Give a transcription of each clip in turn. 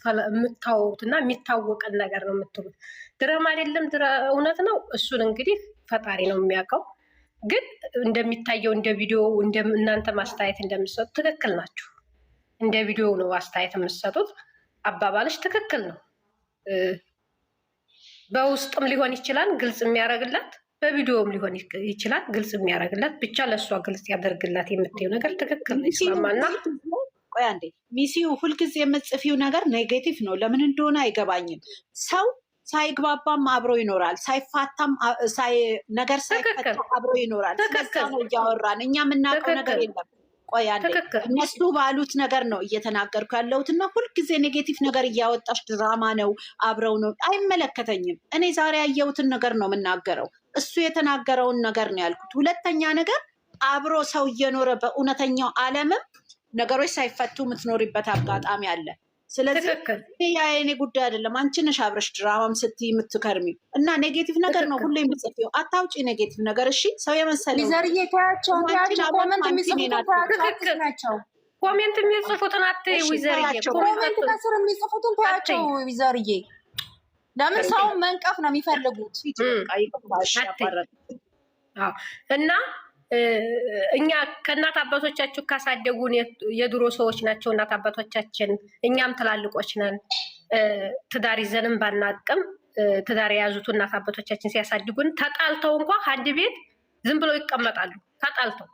የምታወሩትና የሚታወቀን ነገር ነው የምትሉት። ድራማ አይደለም እውነት ነው። እሱን እንግዲህ ፈጣሪ ነው የሚያውቀው። ግን እንደሚታየው እንደ ቪዲዮ እናንተ ማስተያየት እንደምትሰጡት ትክክል ናችሁ። እንደ ቪዲዮ ነው አስተያየት የምትሰጡት። አባባልሽ ትክክል ነው። በውስጥም ሊሆን ይችላል ግልጽ የሚያደርግላት፣ በቪዲዮም ሊሆን ይችላል ግልጽ የሚያደርግላት። ብቻ ለእሷ ግልጽ ያደርግላት የምትይው ነገር ትክክል ነው። ይስማማና ቆይ አንዴ ሚሲው ሁልጊዜ የምትጽፊው ነገር ኔጌቲቭ ነው። ለምን እንደሆነ አይገባኝም። ሰው ሳይግባባም አብሮ ይኖራል፣ ሳይፋታም ነገር ሳይፈታ አብሮ ይኖራል። ስለዛ ነው እያወራን እኛ የምናውቀው ነገር የለም። ቆይ አንዴ እነሱ ባሉት ነገር ነው እየተናገርኩ ያለሁት እና ሁልጊዜ ኔጌቲቭ ነገር እያወጣሽ ድራማ ነው አብረው ነው። አይመለከተኝም። እኔ ዛሬ ያየሁትን ነገር ነው የምናገረው። እሱ የተናገረውን ነገር ነው ያልኩት። ሁለተኛ ነገር አብሮ ሰው እየኖረ በእውነተኛው ዓለምም ነገሮች ሳይፈቱ የምትኖሪበት አጋጣሚ አለ። ስለዚህ ያ የኔ ጉዳይ አይደለም። አንቺ ነሽ አብረሽ ድራማም ስትይ የምትከርሚው እና ኔጌቲቭ ነገር ነው ሁሌ የምትጽፊው። አታውጪ ኔጌቲቭ ነገር እሺ። ሰው የመሰለ ዘርዬ ታያቸው ኮመንት የሚጽፉትን አትይ። ዘርዬ ኮመንት ከስር የሚጽፉትን ታያቸው። ዘርዬ ለምን ሰውን መንቀፍ ነው የሚፈልጉት? እና እኛ ከእናት አባቶቻችሁ ካሳደጉን የድሮ ሰዎች ናቸው እናት አባቶቻችን። እኛም ትላልቆች ነን። ትዳር ይዘንም ባናቅም ትዳር የያዙት እናት አባቶቻችን ሲያሳድጉን ተጣልተው እንኳ አንድ ቤት ዝም ብለው ይቀመጣሉ። ተጣልተው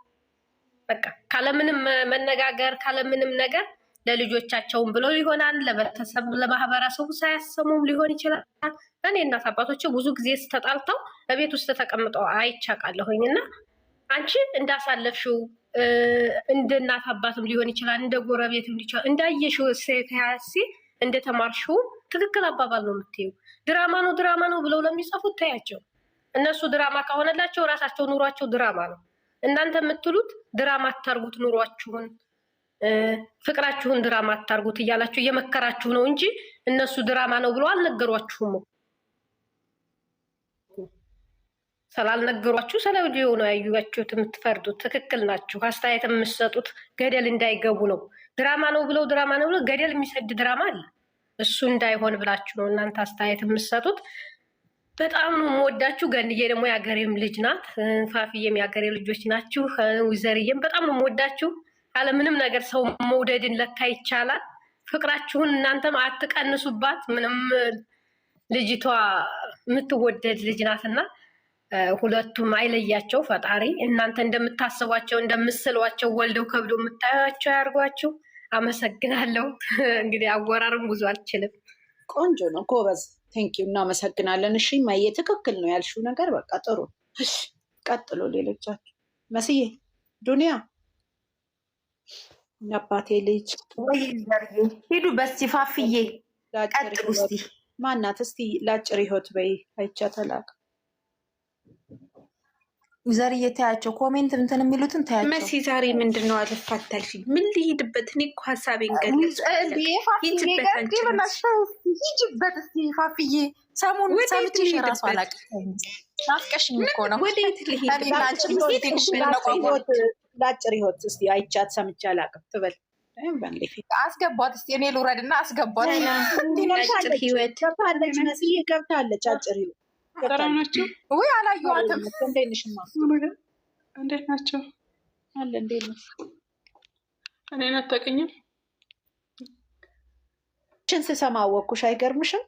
በቃ ካለምንም መነጋገር ካለምንም ነገር ለልጆቻቸውን ብለው ይሆናል፣ ለቤተሰብ ለማህበረሰቡ ሳያሰሙም ሊሆን ይችላል። እኔ እናት አባቶች ብዙ ጊዜ ተጣልተው በቤት ውስጥ ተቀምጠው አይቻቃለሁኝ እና አንቺ እንዳሳለፍሽው እንደ እናት አባትም ሊሆን ይችላል፣ እንደ ጎረቤትም ሊሆን ይችላል፣ እንዳየሽው ሴታሲ እንደተማርሽው ትክክል አባባል ነው የምትይው። ድራማ ነው ብለው ለሚጽፉት ታያቸው። እነሱ ድራማ ከሆነላቸው ራሳቸው ኑሯቸው ድራማ ነው። እናንተ የምትሉት ድራማ አታርጉት፣ ኑሯችሁን ፍቅራችሁን ድራማ አታርጉት እያላችሁ እየመከራችሁ ነው እንጂ እነሱ ድራማ ነው ብለው አልነገሯችሁም። ስላልነገሯችሁ ስለ ቪዲዮ ነው ያዩዋችሁት የምትፈርዱት። ትክክል ናችሁ። አስተያየት የምትሰጡት ገደል እንዳይገቡ ነው። ድራማ ነው ብለው ገደል የሚሰድ ድራማ አለ። እሱ እንዳይሆን ብላችሁ ነው እናንተ አስተያየት የምትሰጡት። በጣም ነው የምወዳችሁ። ገንዬ ደግሞ የአገሬም ልጅ ናት፣ ፋፍዬም የአገሬ ልጆች ናችሁ። ዊዘርዬም በጣም ነው የምወዳችሁ። አለምንም ነገር ሰው መውደድን ለካ ይቻላል። ፍቅራችሁን እናንተም አትቀንሱባት። ምንም ልጅቷ የምትወደድ ልጅ ናትና ሁለቱም አይለያቸው ፈጣሪ። እናንተ እንደምታስቧቸው እንደምስሏቸው ወልደው ከብዶ የምታዩቸው ያርጓችሁ። አመሰግናለሁ። እንግዲህ አወራርም ብዙ አልችልም። ቆንጆ ነው፣ ጎበዝ። ቴንኪው፣ እናመሰግናለን። እሺ ማየ ትክክል ነው ያልሽው ነገር በቃ ጥሩ። እሺ ቀጥሎ ሌሎቻችሁ። መስዬ ዱንያ አባቴ ልጅ ወይ ሄዱ በስቲ ፋፍዬ ቀጥሉ እስቲ። ማናት እስቲ ላጭር ህይወት በይ አይቻተላቅ ዘርዬ ታያቸው። ኮሜንት እንትን የሚሉትን ታያቸው። መሲ ዛሬ ምንድን ነው አልፋታልሽኝ? ምን ልሂድበት? እኔ እኮ ሀሳቤን ገለጽ። ሂጅበት እስቲ ፋፍዬ። ሰሞኑን ሰምቼሽ እራሱ አላውቅም። ናፍቀሽኝ እኮ ነው። ወዴት ልሂድ? ላጭር ህይወት እስቲ አይቻት ሰምቼ አላውቅም ትበል። አስገቧት እስቲ። እኔ ልውረድና አስገቧት። ላጭር ህይወት ገብታለች። መስዬ ገብታለች። አጭር ህይወት ናቸው ወይ? አላየኋትም። እንዴት ናቸው? አለ እንዴት ነው? እኔን አታውቅኝም? ሽን ስሰማ አወኩሽ። አይገርምሽም?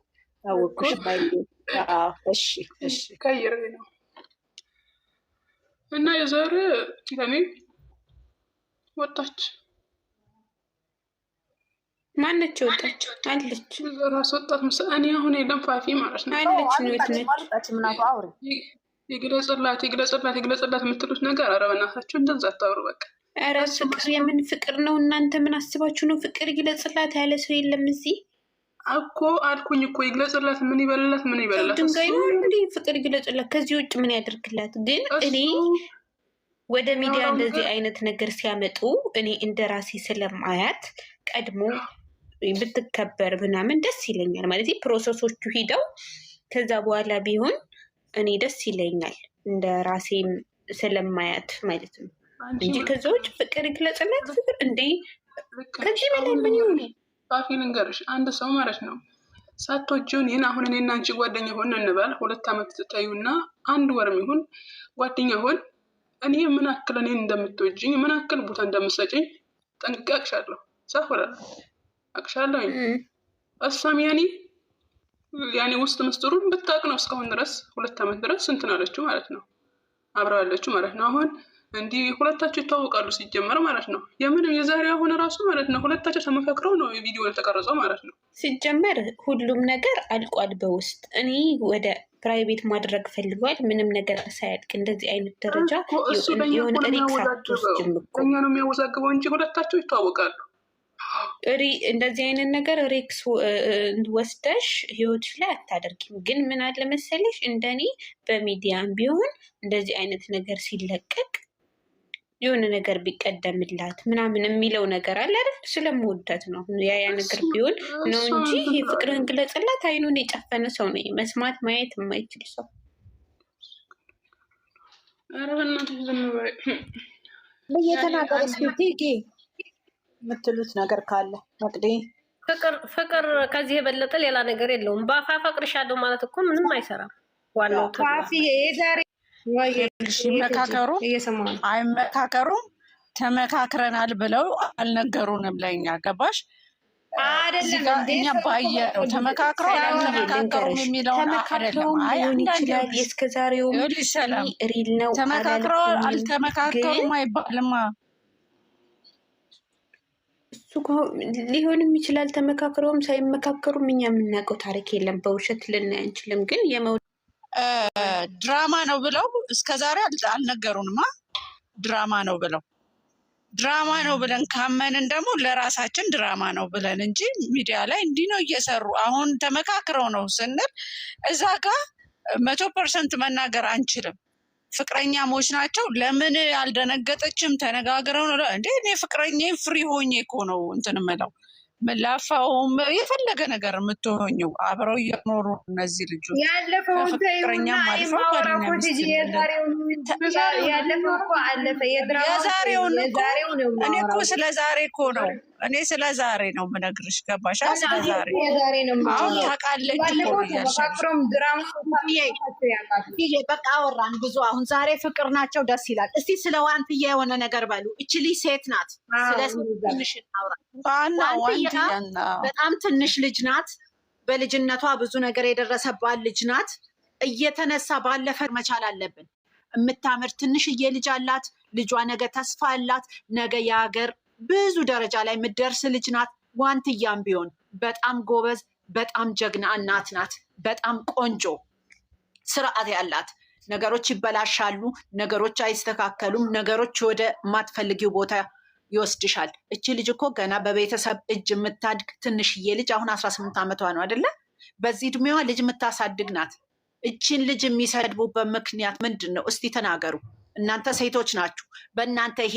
አወኩሽ። እሺ እሺ። ቀይሬ ነው እና የዛሬ ለኔ ወጣች። ማነች ወጣች? አለች ራስ ወጣት እኔ አሁን የለም ፋፊ ማለት ነው አለች። ይግለጽላት የምትሉት ነገር ኧረ በእናታችሁ እንደዛ አታውሩ። በቃ ኧረ ፍቅር የምን ፍቅር ነው? እናንተ ምን አስባችሁ ነው? ፍቅር ይግለጽላት ያለ ሰው የለም እዚህ እኮ አልኩኝ እኮ። ይግለጽላት ምን ይበልላት? ድንጋይ ነው እንዲህ ፍቅር ይግለጽላት። ከዚህ ውጭ ምን ያደርግላት? ግን እኔ ወደ ሚዲያ እንደዚህ አይነት ነገር ሲያመጡ እኔ እንደ ራሴ ስለማያት ቀድሞ ብትከበር ምናምን ደስ ይለኛል። ማለት ፕሮሰሶቹ ሂደው ከዛ በኋላ ቢሆን እኔ ደስ ይለኛል እንደ ራሴም ስለማያት ማለት ነው እንጂ ከዛ ውጭ ፍቅር ይግለጽላት ፍቅር እንዴ! ከዚህ በላይ ምን ይሆን? ፋፊ ልንገርሽ፣ አንድ ሰው ማለት ነው ሳትወጂው እኔን አሁን እኔና አንቺ ጓደኛ ሆን እንበል 2 ዓመት ትታዩና 1 ወርም ይሁን ጓደኛ ሆን እኔ ምን አክል እኔን እንደምትወጂኝ ምን አክል ቦታ እንደምትሰጪኝ ጠንቅቄ አቅሻለሁ። ሳፍ ወላ አቅሻለሁ። እሷም ያኔ ውስጥ ምስጢሩን ብታውቅ ነው እስካሁን ድረስ 2 ዓመት ድረስ እንትን አለችው ማለት ነው፣ አብረው ያለችው ማለት ነው። አሁን እንዲህ ሁለታቸው ይታወቃሉ ሲጀመር ማለት ነው። የምንም የዛሬ አሁን ራሱ ማለት ነው ሁለታቸው ተመካክረው ነው ቪዲዮ የተቀረጸው ማለት ነው። ሲጀመር ሁሉም ነገር አልቋል በውስጥ እኔ ወደ ፕራይቬት ማድረግ ፈልጓል። ምንም ነገር ሳያልቅ እንደዚህ አይነት ደረጃ የሆነ ሪክሳት ውስጥ ጅምኮ እኛ ነው የሚያወዛግበው እንጂ ሁለታቸው ይታወቃሉ። እንደዚህ አይነት ነገር ሬክስ ወስደሽ ህይወትሽ ላይ አታደርጊም። ግን ምን አለ መሰለሽ እንደኔ በሚዲያም ቢሆን እንደዚህ አይነት ነገር ሲለቀቅ የሆነ ነገር ቢቀደምላት ምናምን የሚለው ነገር አለ አይደል? ስለምወዳት ነው ያ ነገር ቢሆን ነው እንጂ ይሄ ፍቅርን ግለጽላት አይኑን የጨፈነ ሰው ነው መስማት ማየት የማይችል ሰው። ኧረ በእናትሽ ዝም በይ። እየተናገረ እስኪ የምትሉት ነገር ካለ መቅዲ። ፍቅር ከዚህ የበለጠ ሌላ ነገር የለውም። በአፋ ፈቅርሻለሁ ማለት እኮ ምንም አይሰራም። ዋናው ካፊ የዛሬ ይመካከሩ አይመካከሩም ተመካክረናል ብለው አልነገሩንም ለእኛ። ገባሽ አይደለም? እኛ ባየ ነው ተመካክረው አልተመካከሩም የሚለውን አይደለም። የእስከዛሬው ሪል ነው። ተመካክረው አልተመካከሩም አይባልማ። እሱ ሊሆንም ይችላል። ተመካክረውም ሳይመካከሩም እኛ የምናውቀው ታሪክ የለም። በውሸት ልናይ አንችልም። ግን ድራማ ነው ብለው እስከዛሬ አልነገሩንማ። ድራማ ነው ብለው ድራማ ነው ብለን ካመንን ደግሞ ለራሳችን ድራማ ነው ብለን እንጂ ሚዲያ ላይ እንዲህ ነው እየሰሩ አሁን ተመካክረው ነው ስንል እዛ ጋር 100% መናገር አንችልም። ፍቅረኛሞች ናቸው። ለምን አልደነገጠችም? ተነጋግረው ነው እንዴ? እኔ ፍቅረኛዬን ፍሪ ሆኜ እኮ ነው እንትን የምለው ምላፋውም የፈለገ ነገር የምትሆኘው አብረው እየኖሩ እነዚህ ልጆች ያለፈውን ፍቅረኛም አልፈው የዛሬውን እኔ እኮ ስለ ዛሬ እኮ ነው እኔ ስለ ዛሬ ነው የምነግርሽ። ገባሽ? ስለ ዛሬ አሁን ታውቃለች እኮ በቃ አወራን ብዙ። አሁን ዛሬ ፍቅር ናቸው፣ ደስ ይላል። እስቲ ስለ ዋንትያ የሆነ ነገር በሉ። እቺ ልጅ ሴት ናት። ትንሽ በጣም ትንሽ ልጅ ናት። በልጅነቷ ብዙ ነገር የደረሰባት ልጅ ናት። እየተነሳ ባለፈ መቻል አለብን። የምታምር ትንሽዬ ልጅ አላት። ልጇ ነገ ተስፋ አላት። ነገ የሀገር ብዙ ደረጃ ላይ የምትደርስ ልጅ ናት። ዋንትያም ቢሆን በጣም ጎበዝ፣ በጣም ጀግና እናት ናት። በጣም ቆንጆ ስርዓት ያላት። ነገሮች ይበላሻሉ፣ ነገሮች አይስተካከሉም፣ ነገሮች ወደ ማትፈልጊው ቦታ ይወስድሻል። እቺ ልጅ እኮ ገና በቤተሰብ እጅ የምታድግ ትንሽዬ ልጅ አሁን 18 ዓመቷ ነው አይደለ? በዚህ እድሜዋ ልጅ የምታሳድግ ናት። እቺን ልጅ የሚሰድቡበት ምክንያት ምንድን ነው? እስቲ ተናገሩ። እናንተ ሴቶች ናችሁ። በእናንተ ይሄ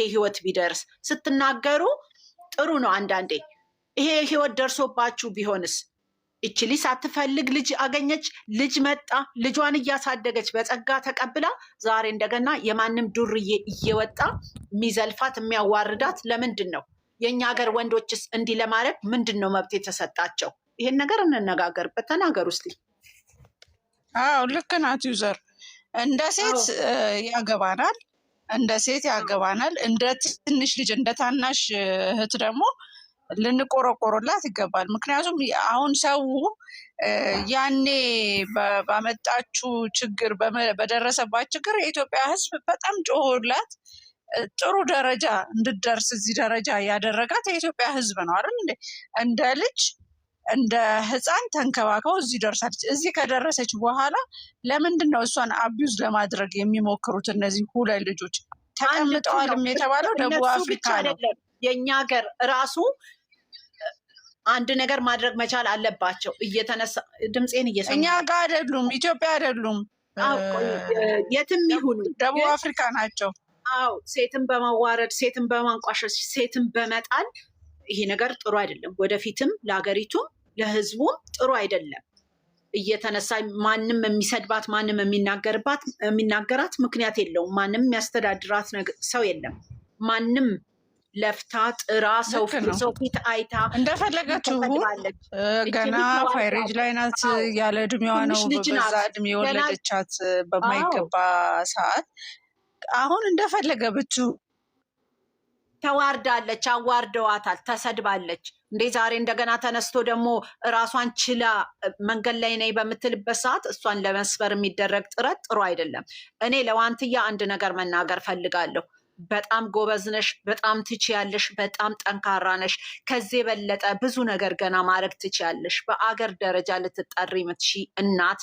ህይወት ቢደርስ ስትናገሩ ጥሩ ነው። አንዳንዴ ይሄ ህይወት ደርሶባችሁ ቢሆንስ? እቺ ልጅ ሳትፈልግ ልጅ አገኘች፣ ልጅ መጣ፣ ልጇን እያሳደገች በጸጋ ተቀብላ ዛሬ እንደገና የማንም ዱርዬ እየወጣ የሚዘልፋት የሚያዋርዳት ለምንድን ነው? የእኛ ሀገር ወንዶችስ እንዲህ ለማድረግ ምንድን ነው መብት የተሰጣቸው? ይሄን ነገር እንነጋገርበት። ተናገሩ እስኪ። አዎ ልክ ናት ዩዘር። እንደ ሴት ያገባናል፣ እንደ ሴት ያገባናል። እንደ ትንሽ ልጅ እንደ ታናሽ እህት ደግሞ ልንቆረቆርላት ይገባል። ምክንያቱም አሁን ሰው ያኔ ባመጣችው ችግር በደረሰባት ችግር የኢትዮጵያ ሕዝብ በጣም ጮሆላት ጥሩ ደረጃ እንድደርስ እዚህ ደረጃ ያደረጋት የኢትዮጵያ ሕዝብ ነው አይደል እንዴ? እንደ ልጅ እንደ ሕፃን ተንከባከው እዚህ ደርሳለች። እዚህ ከደረሰች በኋላ ለምንድን ነው እሷን አቢዩዝ ለማድረግ የሚሞክሩት? እነዚህ ሁለት ልጆች ተቀምጠዋልም የተባለው ደቡብ አፍሪካ ነው። የእኛ ሀገር ራሱ አንድ ነገር ማድረግ መቻል አለባቸው። እየተነሳ ድምፄን እየሰማ እኛ ጋር አይደሉም፣ ኢትዮጵያ አይደሉም፣ የትም ይሁኑ ደቡብ አፍሪካ ናቸው። አዎ ሴትን በማዋረድ ሴትን በማንቋሸሽ ሴትን በመጣል ይሄ ነገር ጥሩ አይደለም። ወደፊትም ለሀገሪቱም ለህዝቡም ጥሩ አይደለም። እየተነሳ ማንም የሚሰድባት ማንም የሚናገራት ምክንያት የለውም። ማንም የሚያስተዳድራት ሰው የለም። ማንም ለፍታ ጥራ ሰው ፊት አይታ እንደፈለገችው ገና ፋይሬጅ ላይ ናት። ያለ እድሜዋ ነው በዛ እድሜ የወለደቻት በማይገባ ሰዓት። አሁን እንደፈለገ ብቹ ተዋርዳለች፣ አዋርደዋታል፣ ተሰድባለች። እንዴ ዛሬ እንደገና ተነስቶ ደግሞ እራሷን ችላ መንገድ ላይ ነኝ በምትልበት ሰዓት እሷን ለመስበር የሚደረግ ጥረት ጥሩ አይደለም። እኔ ለዋንትያ አንድ ነገር መናገር ፈልጋለሁ። በጣም ጎበዝ ነሽ፣ በጣም ትችያለሽ፣ በጣም ጠንካራ ነሽ። ከዚህ የበለጠ ብዙ ነገር ገና ማድረግ ትችያለሽ። በአገር ደረጃ ልትጠሪ የምትሺ እናት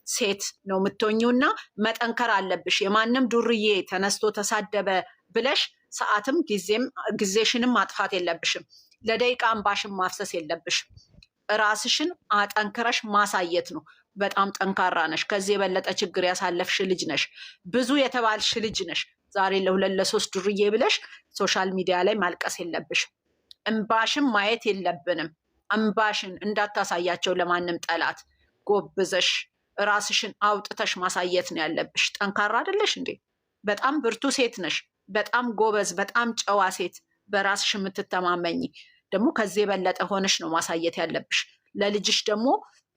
ሴት ነው የምትሆኚው እና መጠንከር አለብሽ። የማንም ዱርዬ ተነስቶ ተሳደበ ብለሽ ሰዓትም ጊዜሽንም ማጥፋት የለብሽም። ለደቂቃ እንባሽን ማፍሰስ የለብሽም። ራስሽን አጠንክረሽ ማሳየት ነው። በጣም ጠንካራ ነሽ። ከዚህ የበለጠ ችግር ያሳለፍሽ ልጅ ነሽ። ብዙ የተባልሽ ልጅ ነሽ። ዛሬ ለ2 ለ3 ዱርዬ ብለሽ ሶሻል ሚዲያ ላይ ማልቀስ የለብሽም። እንባሽን ማየት የለብንም። እንባሽን እንዳታሳያቸው ለማንም ጠላት። ጎብዘሽ ራስሽን አውጥተሽ ማሳየት ነው ያለብሽ። ጠንካራ አይደለሽ እንዴ? በጣም ብርቱ ሴት ነሽ። በጣም ጎበዝ፣ በጣም ጨዋ ሴት፣ በራስሽ የምትተማመኝ ደግሞ ከዚህ የበለጠ ሆነሽ ነው ማሳየት ያለብሽ። ለልጅሽ ደግሞ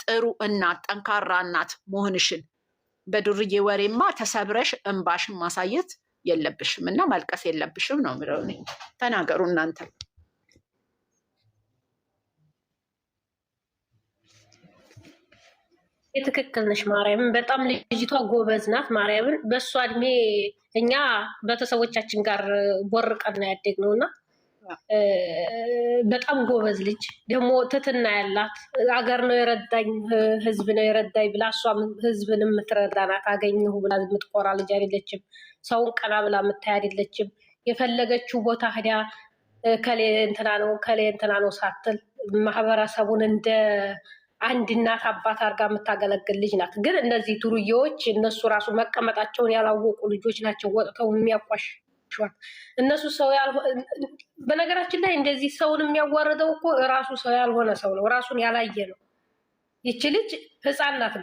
ጥሩ እናት፣ ጠንካራ እናት መሆንሽን። በዱርዬ ወሬማ ተሰብረሽ እንባሽን ማሳየት የለብሽም እና ማልቀስ የለብሽም ነው የምለው እኔ። ተናገሩ እናንተ። ትክክል ነሽ ማርያምን። በጣም ልጅቷ ጎበዝ ናት ማርያምን። በእሷ እድሜ እኛ ቤተሰቦቻችን ጋር ቦርቀን ነው ያደግነው እና በጣም ጎበዝ ልጅ ደግሞ ትትና ያላት አገር ነው የረዳኝ ህዝብ ነው የረዳኝ ብላ እሷም ህዝብን የምትረዳ ናት። አገኘሁ ብላ የምትኮራ ልጅ አይደለችም። ሰውን ቀና ብላ የምታይ አይደለችም። የፈለገችው ቦታ ሄዳ ከሌ እንትና ነው ከሌ እንትና ነው ሳትል ማህበረሰቡን እንደ አንድ እናት አባት አድርጋ የምታገለግል ልጅ ናት። ግን እነዚህ ዱርዬዎች እነሱ ራሱ መቀመጣቸውን ያላወቁ ልጆች ናቸው ወጥተው የሚያቋሿት። እነሱ ሰው በነገራችን ላይ እንደዚህ ሰውን የሚያዋርደው እኮ ራሱ ሰው ያልሆነ ሰው ነው፣ ራሱን ያላየ ነው። ይቺ ልጅ ህፃን ናት፣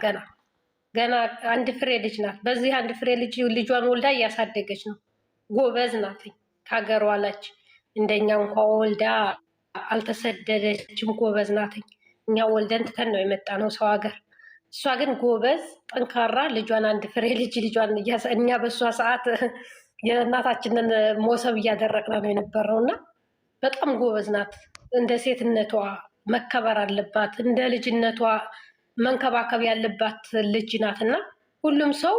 ገና አንድ ፍሬ ልጅ ናት። በዚህ አንድ ፍሬ ልጇን ወልዳ እያሳደገች ነው። ጎበዝ ናት፣ ከሀገሯ ላች እንደኛ እንኳ ወልዳ አልተሰደደችም። ጎበዝ ናትኝ። እኛ ወልደን ትተን ነው የመጣ ነው ሰው ሀገር። እሷ ግን ጎበዝ ጠንካራ ልጇን አንድ ፍሬ ልጇን እኛ በእሷ ሰዓት የእናታችንን ሞሰብ እያደረቅን ነው የነበረው እና በጣም ጎበዝ ናት። እንደ ሴትነቷ መከበር አለባት፣ እንደ ልጅነቷ መንከባከብ ያለባት ልጅ ናት እና ሁሉም ሰው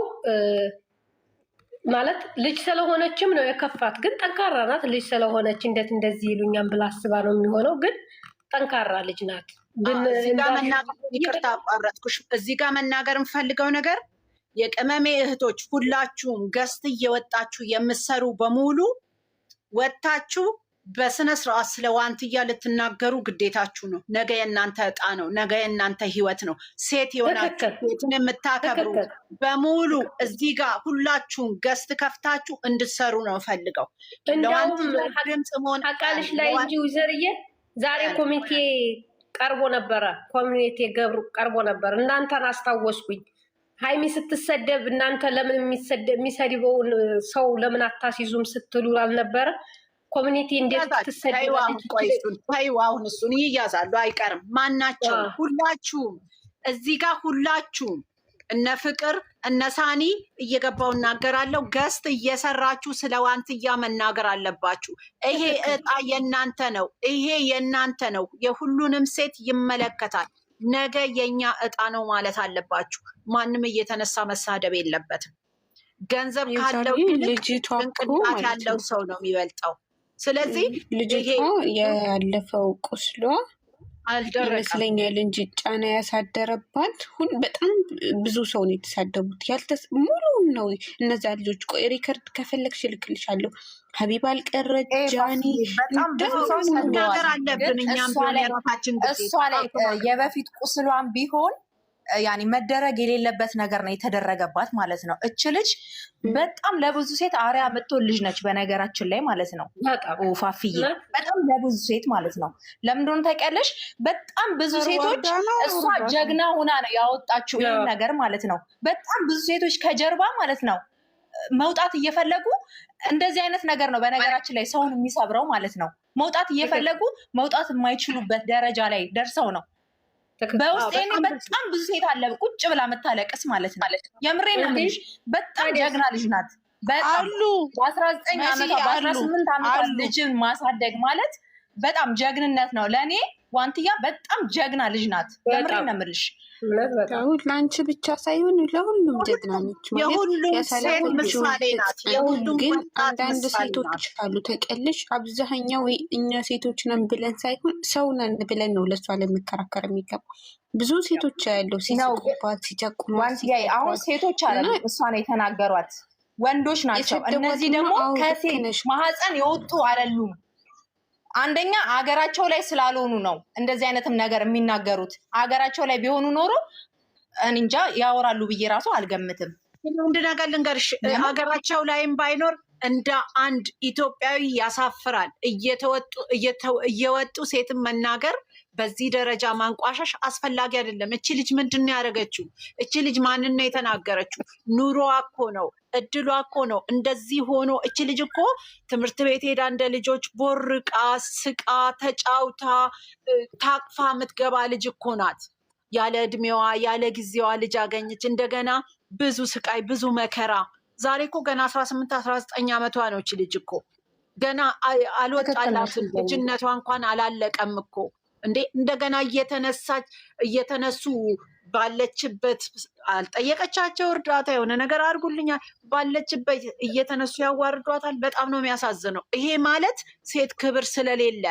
ማለት ልጅ ስለሆነችም ነው የከፋት። ግን ጠንካራ ናት። ልጅ ስለሆነች እንዴት እንደዚህ ይሉኛም ብላ አስባ ነው የሚሆነው። ግን ጠንካራ ልጅ ናት። ይቅርታ አቋረጥኩሽ። እዚህ ጋር መናገር የምፈልገው ነገር የቅመሜ እህቶች ሁላችሁም ገስት እየወጣችሁ የምትሰሩ በሙሉ ወጥታችሁ በስነ ስርዓት ስለ ዋንትያ ልትናገሩ ግዴታችሁ ነው። ነገ የእናንተ እጣ ነው። ነገ የእናንተ ህይወት ነው። ሴት የሆናችሁ ሴትን የምታከብሩ በሙሉ እዚህ ጋር ሁላችሁም ገስት ከፍታችሁ እንድትሰሩ ነው ፈልገው። ድምፅ መሆን አቃልሽ ላይ እንጂ ውዘርዬ ዛሬ ኮሚቴ ቀርቦ ነበረ። ኮሚኒቲ ቀርቦ ነበር። እናንተን አስታወስኩኝ። ሀይሚ ስትሰደብ እናንተ ለምን የሚሰድበውን ሰው ለምን አታስይዙም ስትሉ አልነበረ? ኮሚኒቲ እንዴት ትሰደባለች? አሁን እሱን ይያዛሉ አይቀርም። ማናቸው ሁላችሁም እዚህ ጋር ሁላችሁም እነ ፍቅር እነ ሳኒ እየገባው እናገራለሁ። ገስት እየሰራችሁ ስለ ዋንትያ መናገር አለባችሁ። ይሄ እጣ የእናንተ ነው። ይሄ የእናንተ ነው። የሁሉንም ሴት ይመለከታል። ነገ የኛ እጣ ነው ማለት አለባችሁ። ማንም እየተነሳ መሳደብ የለበትም። ገንዘብ ካለው ጭንቅላት ያለው ሰው ነው የሚበልጠው። ስለዚህ ልጅቷ ያለፈው ቁስሏ ይመስለኛል እንጂ ጫና ያሳደረባት በጣም ብዙ ሰው ነው የተሳደቡት። ሙሉውን ነው እነዚያ ልጆች። ቆይ ሪከርድ ከፈለግሽ እልክልሻለሁ። ሀቢባ አልቀረች፣ ጃኒ በጣም ብዙ ሰው መናገር አለብን። እኛም እሷ ላይ የበፊት ቁስሏን ቢሆን ያኔ መደረግ የሌለበት ነገር ነው የተደረገባት ማለት ነው። እች ልጅ በጣም ለብዙ ሴት አርያ የምትሆን ልጅ ነች በነገራችን ላይ ማለት ነው። ፋፍዬ በጣም ለብዙ ሴት ማለት ነው። ለምን እንደሆነ ታውቂያለሽ? በጣም ብዙ ሴቶች እሷ ጀግና ሁና ነው ያወጣችው ይህን ነገር ማለት ነው። በጣም ብዙ ሴቶች ከጀርባ ማለት ነው መውጣት እየፈለጉ እንደዚህ አይነት ነገር ነው በነገራችን ላይ ሰውን የሚሰብረው ማለት ነው። መውጣት እየፈለጉ መውጣት የማይችሉበት ደረጃ ላይ ደርሰው ነው። በውስጤ በጣም ብዙ ሴት አለ ቁጭ ብላ የምታለቅስ ማለት ነው። የምሬን ነው የምልሽ። በጣም ጀግና ልጅ ናት። በጣም በ19 ዓመቷ በ18 ዓመቷ ልጅን ማሳደግ ማለት በጣም ጀግንነት ነው ለእኔ። ዋንትያ በጣም ጀግና ልጅ ናት። የምሬን ነው የምልሽ። ለአንቺ ብቻ ሳይሆን ለሁሉም ጀግና ነች። የሁሉም ሴት ምሳሌ ናት። ግን አንዳንድ ሴቶች አሉ ተቀልሽ። አብዛኛው እኛ ሴቶች ነን ብለን ሳይሆን ሰው ነን ብለን ነው ለሷ ለመከራከር የሚገባ። ብዙ ሴቶች ያለው ሲጨቁባት ሲጨቁማት። አሁን ሴቶች አሉ እሷን የተናገሯት ወንዶች ናቸው። እነዚህ ደግሞ ከሴት ማህፀን የወጡ አይደሉም። አንደኛ አገራቸው ላይ ስላልሆኑ ነው እንደዚህ አይነትም ነገር የሚናገሩት። አገራቸው ላይ ቢሆኑ ኖሮ እንጃ ያወራሉ ብዬ ራሱ አልገምትም። አንድ ነገር ልንገርሽ፣ ሀገራቸው ላይም ባይኖር እንደ አንድ ኢትዮጵያዊ ያሳፍራል። እየወጡ ሴትን መናገር በዚህ ደረጃ ማንቋሻሽ አስፈላጊ አይደለም። እቺ ልጅ ምንድን ነው ያደረገችው? እቺ ልጅ ማንን ነው የተናገረችው? ኑሮዋ እኮ ነው፣ እድሏ እኮ ነው እንደዚህ ሆኖ። እቺ ልጅ እኮ ትምህርት ቤት ሄዳ እንደ ልጆች ቦርቃ ስቃ ተጫውታ ታቅፋ የምትገባ ልጅ እኮ ናት። ያለ እድሜዋ ያለ ጊዜዋ ልጅ አገኘች። እንደገና ብዙ ስቃይ ብዙ መከራ። ዛሬ እኮ ገና 18 19 ዓመቷ ነው። እቺ ልጅ እኮ ገና አልወጣላትም። ልጅነቷ እንኳን አላለቀም እኮ እንዴ። እንደገና እየተነሱ ባለችበት አልጠየቀቻቸው እርዳታ የሆነ ነገር አድርጉልኛል ባለችበት እየተነሱ ያዋርዷታል። በጣም ነው የሚያሳዝነው። ይሄ ማለት ሴት ክብር ስለሌለ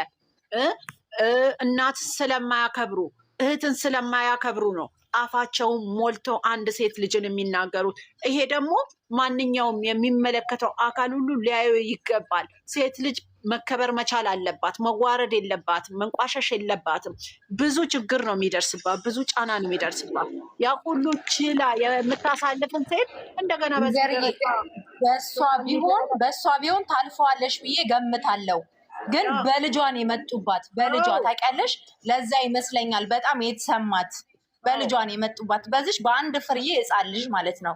እናት ስለማያከብሩ እህትን ስለማያከብሩ ነው አፋቸውን ሞልተው አንድ ሴት ልጅን የሚናገሩት። ይሄ ደግሞ ማንኛውም የሚመለከተው አካል ሁሉ ሊያዩ ይገባል። ሴት ልጅ መከበር መቻል አለባት። መዋረድ የለባትም። መንቋሸሽ የለባትም። ብዙ ችግር ነው የሚደርስባት፣ ብዙ ጫና ነው የሚደርስባት። ያ ሁሉ ችላ የምታሳልፍን ሴት እንደገና በእሷ ቢሆን ታልፈዋለሽ ብዬ ገምታለሁ። ግን በልጇን የመጡባት በልጇ ታውቂያለሽ። ለዛ ይመስለኛል በጣም የተሰማት በልጇን የመጡባት በዚች በአንድ ፍርዬ ሕፃን ልጅ ማለት ነው።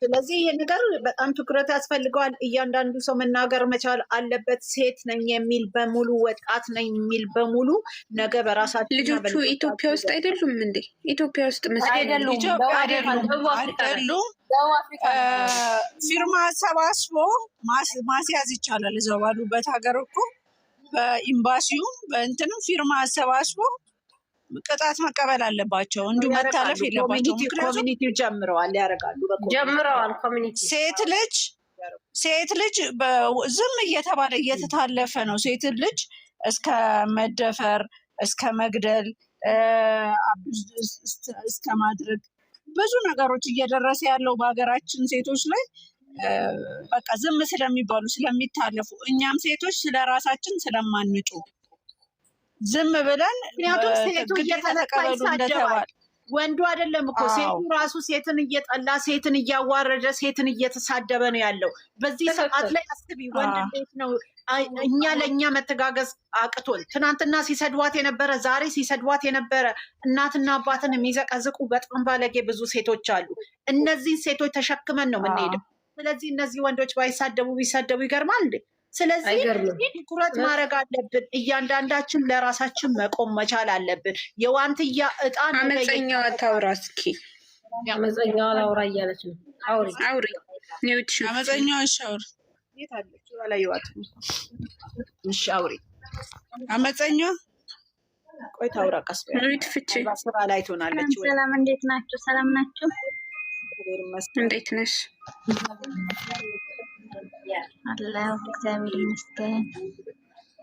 ስለዚህ ይህ ነገር በጣም ትኩረት ያስፈልገዋል። እያንዳንዱ ሰው መናገር መቻል አለበት። ሴት ነኝ የሚል በሙሉ ወጣት ነኝ የሚል በሙሉ ነገ በራሳቸው ልጆቹ ኢትዮጵያ ውስጥ አይደሉም እንዴ? ኢትዮጵያ ውስጥ አይደሉም። ፊርማ አሰባስቦ ማስያዝ ይቻላል። እዛው ባሉበት ሀገር እኮ በኤምባሲውም በእንትንም ፊርማ አሰባስቦ ቅጣት መቀበል አለባቸው። እንዲሁ መታለፍ የለባቸው። ኮሚኒቲው ጀምረዋል፣ ያደርጋሉ። ጀምረዋል። ኮሚኒቲ ሴት ልጅ ዝም እየተባለ እየተታለፈ ነው። ሴት ልጅ እስከ መደፈር እስከ መግደል እስከ ማድረግ ብዙ ነገሮች እየደረሰ ያለው በሀገራችን ሴቶች ላይ በቃ ዝም ስለሚባሉ ስለሚታለፉ፣ እኛም ሴቶች ስለራሳችን ስለማንጩ ዝም ብለን ምክንያቱም ሴቱ እየተቀበሉ እንደተባለ ወንዱ አይደለም እኮ ሴቱ ራሱ ሴትን እየጠላ ሴትን እያዋረደ ሴትን እየተሳደበ ነው ያለው። በዚህ ሰዓት ላይ አስቢ፣ ወንድ እንዴት ነው እኛ ለእኛ መተጋገዝ አቅቶን ትናንትና ሲሰድዋት የነበረ ዛሬ ሲሰድዋት የነበረ እናትና አባትን የሚዘቀዝቁ በጣም ባለጌ ብዙ ሴቶች አሉ። እነዚህን ሴቶች ተሸክመን ነው የምንሄደው። ስለዚህ እነዚህ ወንዶች ቢሰደቡ ይገርማል እንዴ? ስለዚህ ትኩረት ማድረግ አለብን። እያንዳንዳችን ለራሳችን መቆም መቻል አለብን። የዋንትያ እጣ አመፀኛዋ ታውራ እስኪ። አመፀኛዋ ላውራ እያለች ነው። አውሪ አመፀኛዋ ሻውር የት አለች? አላየኋትም። እሺ አውሪ። አመፀኛዋ ቆይ ታውራ ቀስ ሉት ፍቺ ስራ ላይ ትሆናለች። ሰላም፣ እንዴት ናችሁ? ሰላም ናችሁ? እንዴት ነሽ? አላሁ እግዚአብሔር ይመስገን።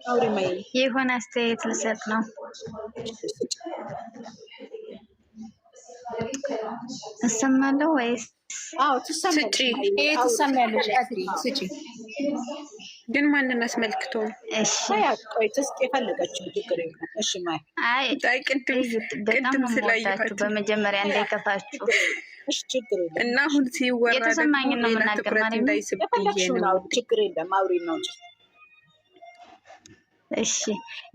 አውሪ። የሆነ አስተያየት ልሰጥ ነው። እሰማለሁ ወይስ? አዎ ትሰማለሽ። ስጪ። ግን ማንን አስመልክቶ ነው? እሺ ቆይ ትስቅ የፈለገችው ችግር የለም። እሺ አይ ቅድም ስላየኋችሁ በመጀመሪያ እንዳይከፋችሁ ችግር የለም። እና አሁን ሲወራ የተሰማኝ ነው የምናገር ማለት ነው። ችግር የለም። አውሪ ነው እንጂ እሺ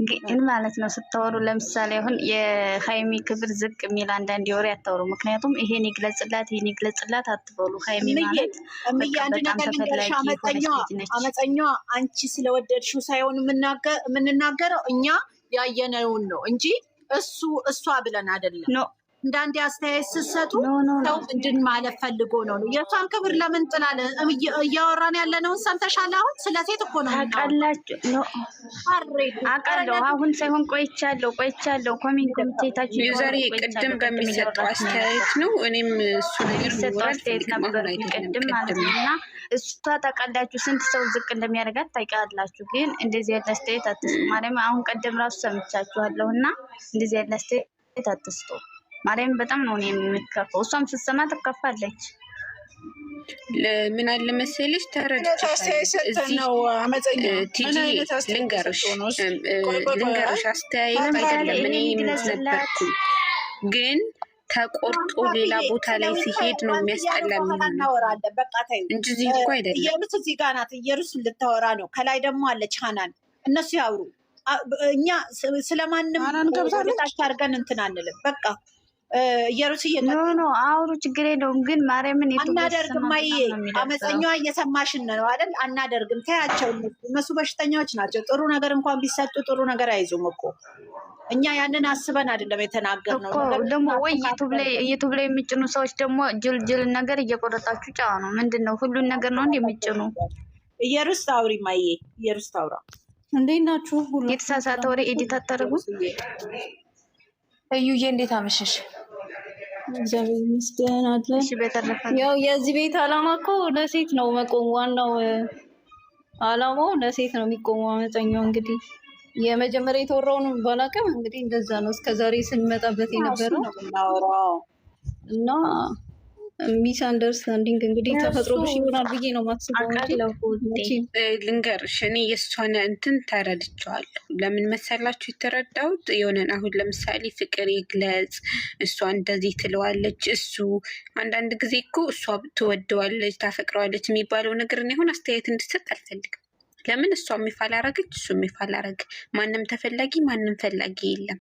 ግን ማለት ነው ስታወሩ፣ ለምሳሌ አሁን የሀይሚ ክብር ዝቅ የሚል አንዳንድ ወሬ አታወሩ። ምክንያቱም ይሄን ይግለጽላት አትበሉ። ሀይሚ ማለት አንድ ነገር ልንገርሽ፣ አመፀኛዋ አንቺ ስለወደድሽው ሳይሆን የምንናገረው እኛ ያየነውን ነው እንጂ እሷ ብለን አይደለም። እንዳንዴ አስተያየት ስትሰጡ ሰው ምንድን ማለት ፈልጎ ነው። የእሷን ክብር ለምን ጥላለ? እያወራን ያለነውን ሰምተሻል? አሁን ስለ ሴት እኮ ነው አውቃለሁ። አሁን ሳይሆን ቆይቻለሁ። ኮሚኒኬታችሁ ዩዘሪ ቅድም በሚሰጠው አስተያየት ነው። እኔም እሱ የሚሰጠው አስተያየት ነበር ቅድም ማለት ነው። እና እሷ ታውቃላችሁ ስንት ሰው ዝቅ እንደሚያደርጋት ታውቃላችሁ። ግን እንደዚህ ያለ አስተያየት አትስጡ። ማርያም አሁን ቀደም ራሱ ሰምቻችኋለሁ። እና እንደዚህ ያለ አስተያየት አትስጡ። ማርያም በጣም ነው የምትከፋው። እሷም ስትሰማ ትከፋለች። ምን አለ መሰለሽ ልንገርሽ አስተያየት አይደለም እኔ ነበርኩ ግን ተቆርጦ ሌላ ቦታ ላይ ሲሄድ ነው የሚያስጠላ እንጂ እዚህ እኮ አይደለም። እየሩስ እዚህ ጋር ናት። እየሩስ ልታወራ ነው። ከላይ ደግሞ አለች ሀናን። እነሱ ያውሩ። እኛ ስለማንም ታች አድርገን እንትን አንልም። በቃ እየሩስ አውሩ፣ ችግር የለውም። ግን ማርያምን አናደርግም። አመፀኛዋ እየሰማሽን ነው አይደል? አናደርግም። ተያቸው። እነሱ በሽተኛዎች ናቸው። ጥሩ ነገር እንኳን ቢሰጡ ጥሩ ነገር አይዙም እኮ። እኛ ያንን አስበን አይደለም የተናገርነው። ደግሞ ወይ ዩቱብ ላይ የሚጭኑ ሰዎች ደግሞ ጅልጅል ነገር እየቆረጣችሁ ጫዋ ነው። ምንድን ነው ሁሉን ነገር ነው እንደ የሚጭኑ። እየሩስ ታውሪ ማዬ፣ እየሩስ ታውራ። እንዴት ናችሁ? የተሳሳተ ወሬ ኤዲት አታደርጉ። እዩዬ እንዴት አመሸሽ? እግዚአብሔር ይመስገን አለ። ያው የዚህ ቤት አላማ እኮ ለሴት ነው መቆም። ዋናው አላማው ለሴት ነው የሚቆመው። አመፀኛው እንግዲህ የመጀመሪያ የተወራውን ባላውቅም እንግዲህ እንደዛ ነው እስከዛሬ ስንመጣበት የነበረው እና ሚስ አንደርስታንዲንግ እንግዲህ ተፈጥሮብሽ ይሆናል ብዬ ነው ማስበው። ልንገርሽ እኔ የእሷን እንትን ተረድቼዋለሁ። ለምን መሰላችሁ የተረዳሁት? የሆነን አሁን ለምሳሌ ፍቅር ይግለጽ እሷ እንደዚህ ትለዋለች፣ እሱ አንዳንድ ጊዜ እኮ እሷ ትወደዋለች ታፈቅረዋለች የሚባለው ነገር እኔ አሁን አስተያየት እንድሰጥ አልፈልግም። ለምን እሷ የሚፋል አረገች እሱ የሚፋል አረግ፣ ማንም ተፈላጊ ማንም ፈላጊ የለም።